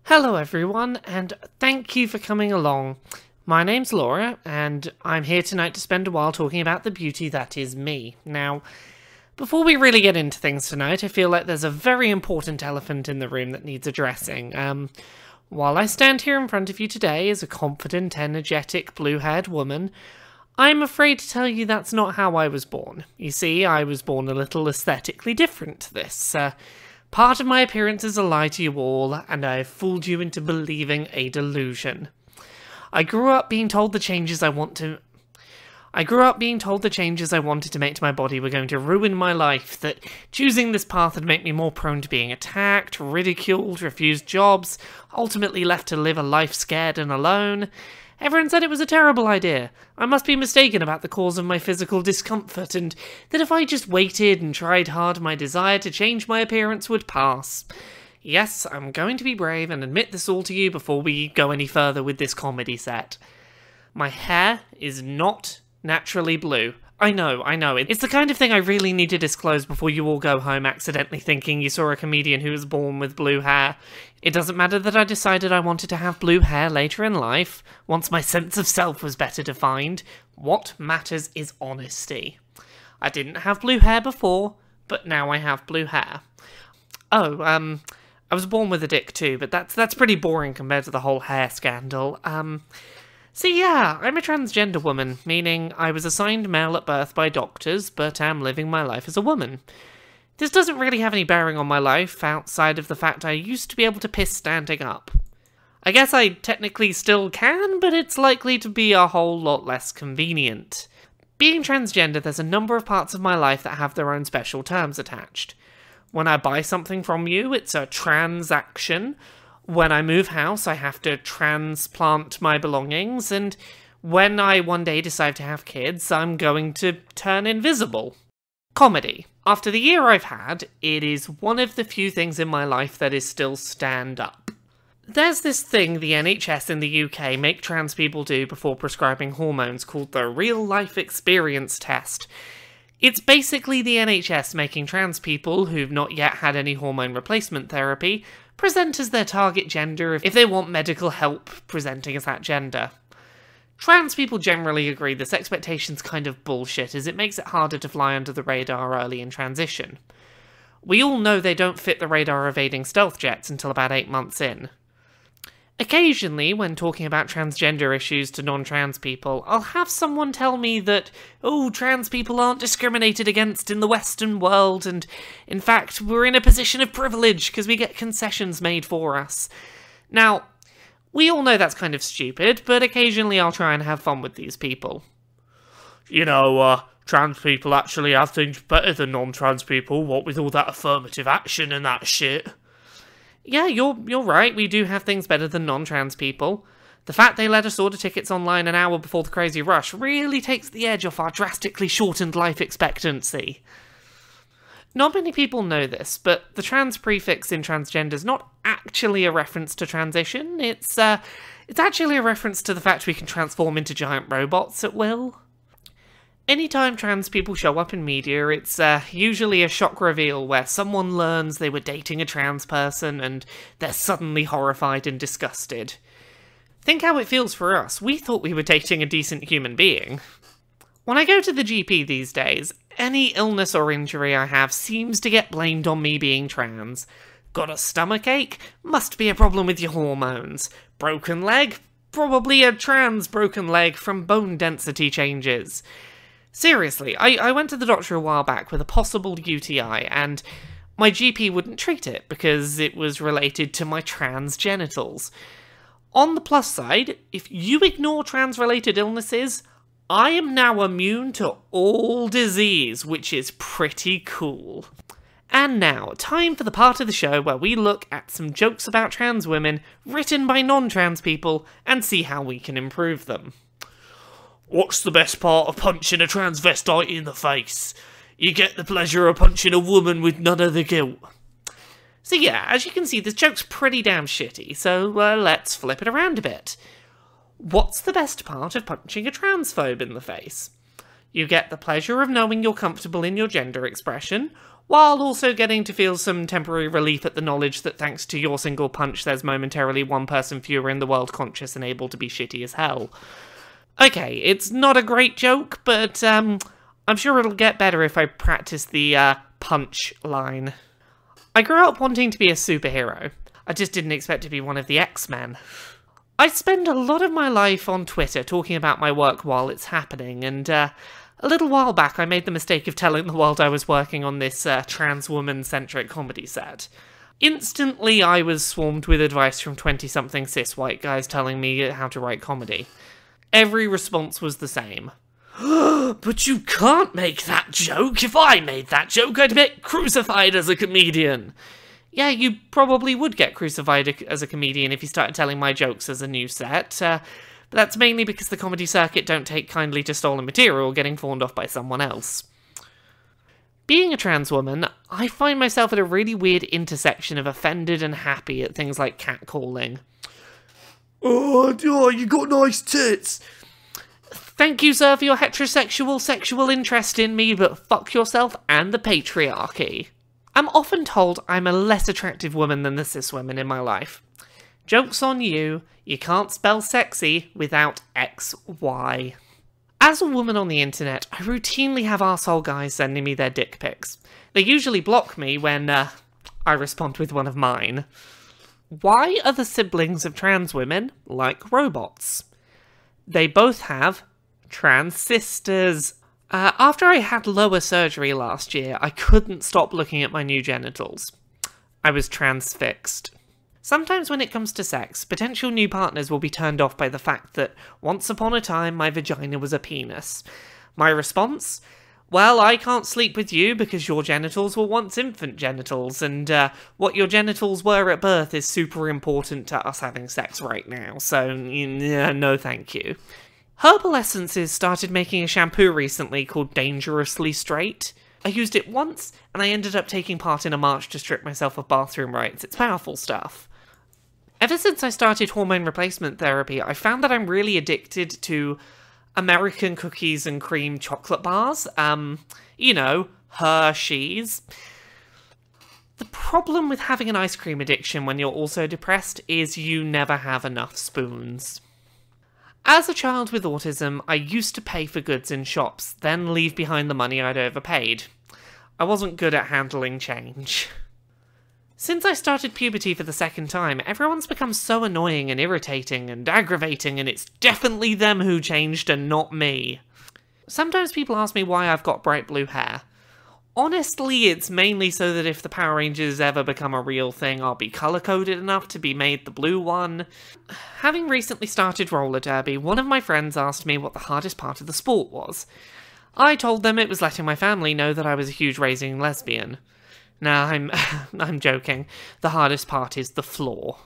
Hello everyone, and thank you for coming along. My name's Laura, and I'm here tonight to spend a while talking about the beauty that is me. Now, before we really get into things tonight, I feel like there's a very important elephant in the room that needs addressing. While I stand here in front of you today as a confident, energetic, blue-haired woman, I'm afraid to tell you that's not how I was born. You see, I was born a little aesthetically different to this. Part of my appearance is a lie to you all, and I have fooled you into believing a delusion. I grew up being told the changes I wanted to make to my body were going to ruin my life, that choosing this path would make me more prone to being attacked, ridiculed, refused jobs, ultimately left to live a life scared and alone. Everyone said it was a terrible idea. I must be mistaken about the cause of my physical discomfort, and that if I just waited and tried hard, my desire to change my appearance would pass. Yes, I'm going to be brave and admit this all to you before we go any further with this comedy set. My hair is not naturally blue. I know. It's the kind of thing I really need to disclose before you all go home accidentally thinking you saw a comedian who was born with blue hair. It doesn't matter that I decided I wanted to have blue hair later in life, once my sense of self was better defined. What matters is honesty. I didn't have blue hair before, but now I have blue hair. I was born with a dick too, but that's pretty boring compared to the whole hair scandal. So yeah, I'm a transgender woman, meaning I was assigned male at birth by doctors, but am living my life as a woman. This doesn't really have any bearing on my life, outside of the fact I used to be able to piss standing up. I guess I technically still can, but it's likely to be a whole lot less convenient. Being transgender, there's a number of parts of my life that have their own special terms attached. When I buy something from you, it's a transaction. When I move house, I have to transplant my belongings, and when I one day decide to have kids, I'm going to turn invisible. Comedy. After the year I've had, it is one of the few things in my life that is still stand up. There's this thing the NHS in the UK make trans people do before prescribing hormones called the Real Life Experience Test. It's basically the NHS making trans people who've not yet had any hormone replacement therapy present as their target gender if they want medical help presenting as that gender. Trans people generally agree this expectation's kind of bullshit, as it makes it harder to fly under the radar early in transition. We all know they don't fit the radar evading stealth jets until about 8 months in. Occasionally, when talking about transgender issues to non-trans people, I'll have someone tell me that, trans people aren't discriminated against in the Western world, and in fact, we're in a position of privilege because we get concessions made for us. Now, we all know that's kind of stupid, but occasionally I'll try and have fun with these people. Trans people actually have things better than non-trans people, what with all that affirmative action and that shit. Yeah, you're right, we do have things better than non-trans people. The fact they let us order tickets online an hour before the crazy rush really takes the edge off our drastically shortened life expectancy. Not many people know this, but the trans prefix in transgender is not actually a reference to transition, it's actually a reference to the fact we can transform into giant robots at will. Anytime trans people show up in media, it's usually a shock reveal where someone learns they were dating a trans person and they're suddenly horrified and disgusted. Think how it feels for us. We thought we were dating a decent human being. When I go to the GP these days, any illness or injury I have seems to get blamed on me being trans. Got a stomachache? Must be a problem with your hormones. Broken leg? Probably a trans broken leg from bone density changes. Seriously, I went to the doctor a while back with a possible UTI, and my GP wouldn't treat it because it was related to my trans genitals. On the plus side, if you ignore trans-related illnesses, I am now immune to all disease, which is pretty cool. And now, time for the part of the show where we look at some jokes about trans women written by non-trans people and see how we can improve them. What's the best part of punching a transvestite in the face? You get the pleasure of punching a woman with none of the guilt. So yeah, as you can see, this joke's pretty damn shitty, so let's flip it around a bit. What's the best part of punching a transphobe in the face? You get the pleasure of knowing you're comfortable in your gender expression, while also getting to feel some temporary relief at the knowledge that thanks to your single punch there's momentarily one person fewer in the world conscious and able to be shitty as hell. Okay, it's not a great joke, but I'm sure it'll get better if I practice the punch line. I grew up wanting to be a superhero. I just didn't expect to be one of the X-Men. I spend a lot of my life on Twitter talking about my work while it's happening, and a little while back I made the mistake of telling the world I was working on this trans woman-centric comedy set. Instantly I was swarmed with advice from 20-something cis white guys telling me how to write comedy. Every response was the same. But you can't make that joke! If I made that joke, I'd get crucified as a comedian! Yeah, you probably would get crucified as a comedian if you started telling my jokes as a new set, but that's mainly because the comedy circuit don't take kindly to stolen material getting fawned off by someone else. Being a trans woman, I find myself at a really weird intersection of offended and happy at things like catcalling. Oh, you got nice tits! Thank you, sir, for your heterosexual sexual interest in me, but fuck yourself and the patriarchy. I'm often told I'm a less attractive woman than the cis women in my life. Joke's on you, you can't spell sexy without XY. As a woman on the internet, I routinely have arsehole guys sending me their dick pics. They usually block me when, I respond with one of mine. Why are the siblings of trans women like robots? They both have trans sisters. After I had lower surgery last year, I couldn't stop looking at my new genitals. I was transfixed. Sometimes when it comes to sex, potential new partners will be turned off by the fact that once upon a time my vagina was a penis. My response? Well, I can't sleep with you because your genitals were once infant genitals, and what your genitals were at birth is super important to us having sex right now, so no thank you. Herbal Essences started making a shampoo recently called Dangerously Straight. I used it once, and I ended up taking part in a march to strip myself of bathroom rights. It's powerful stuff. Ever since I started hormone replacement therapy, I found that I'm really addicted to American cookies and cream chocolate bars. You know, Hershey's. The problem with having an ice cream addiction when you're also depressed is you never have enough spoons. As a child with autism, I used to pay for goods in shops, then leave behind the money I'd overpaid. I wasn't good at handling change. Since I started puberty for the second time, everyone's become so annoying and irritating and aggravating, and it's definitely them who changed and not me. Sometimes people ask me why I've got bright blue hair. Honestly, it's mainly so that if the Power Rangers ever become a real thing, I'll be colour-coded enough to be made the blue one. Having recently started roller derby, one of my friends asked me what the hardest part of the sport was. I told them it was letting my family know that I was a huge raging lesbian. Nah, I'm joking. The hardest part is the floor.